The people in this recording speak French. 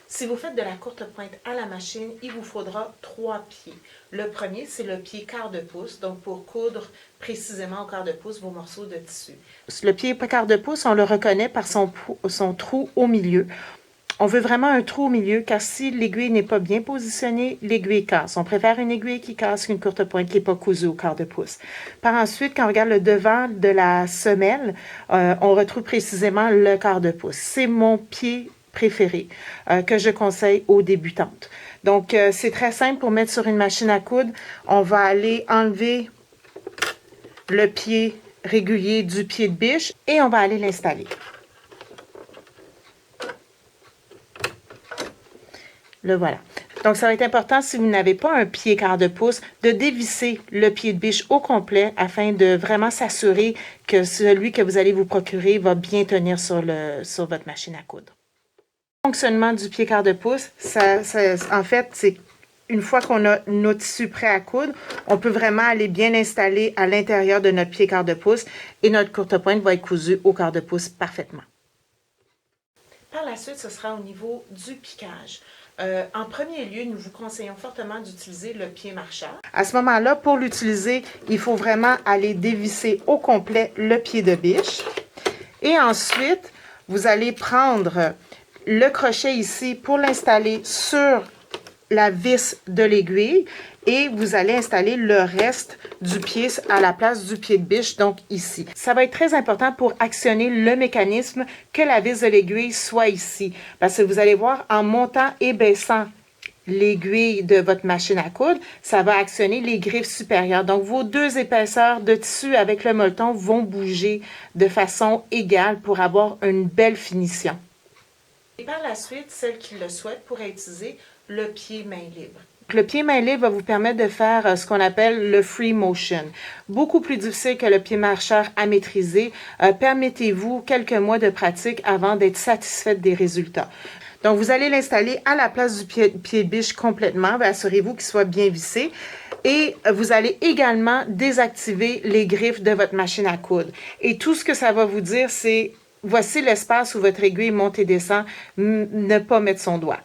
Si vous faites de la courte pointe à la machine, il vous faudra 3 pieds. Le premier, c'est le pied quart de pouce, donc pour coudre précisément au quart de pouce vos morceaux de tissu. Le pied quart de pouce, on le reconnaît par son trou au milieu. On veut vraiment un trou au milieu, car si l'aiguille n'est pas bien positionnée, l'aiguille casse. On préfère une aiguille qui casse qu'une courte pointe qui n'est pas cousue au quart de pouce. Par ensuite, quand on regarde le devant de la semelle, on retrouve précisément le quart de pouce. C'est mon pied préféré que je conseille aux débutantes. Donc, c'est très simple pour mettre sur une machine à coudre. On va aller enlever le pied régulier du pied de biche et on va aller l'installer. Le voilà. Donc, ça va être important, si vous n'avez pas un pied quart de pouce, de dévisser le pied de biche au complet afin de vraiment s'assurer que celui que vous allez vous procurer va bien tenir sur votre machine à coudre. Le fonctionnement du pied quart de pouce, en fait, c'est une fois qu'on a nos tissus prêts à coudre, on peut vraiment aller bien l'installer à l'intérieur de notre pied quart de pouce et notre courte pointe va être cousue au quart de pouce parfaitement. Par la suite, ce sera au niveau du piquage. En premier lieu, nous vous conseillons fortement d'utiliser le pied marcheur. À ce moment-là, pour l'utiliser, il faut vraiment aller dévisser au complet le pied de biche. Et ensuite, vous allez prendre le crochet ici pour l'installer sur la vis de l'aiguille et vous allez installer le reste du pied à la place du pied de biche, donc ici. Ça va être très important pour actionner le mécanisme que la vis de l'aiguille soit ici. Parce que vous allez voir, en montant et baissant l'aiguille de votre machine à coudre, ça va actionner les griffes supérieures. Donc, vos deux épaisseurs de tissu avec le molleton vont bouger de façon égale pour avoir une belle finition. Et par la suite, celle qui le souhaite pourrait utiliser le pied main libre. Le pied main libre va vous permettre de faire ce qu'on appelle le free motion. Beaucoup plus difficile que le pied marcheur à maîtriser. Permettez-vous quelques mois de pratique avant d'être satisfaite des résultats. Donc, vous allez l'installer à la place du pied de biche complètement. Assurez-vous qu'il soit bien vissé. Et vous allez également désactiver les griffes de votre machine à coudre. Et tout ce que ça va vous dire, c'est voici l'espace où votre aiguille monte et descend, ne pas mettre son doigt.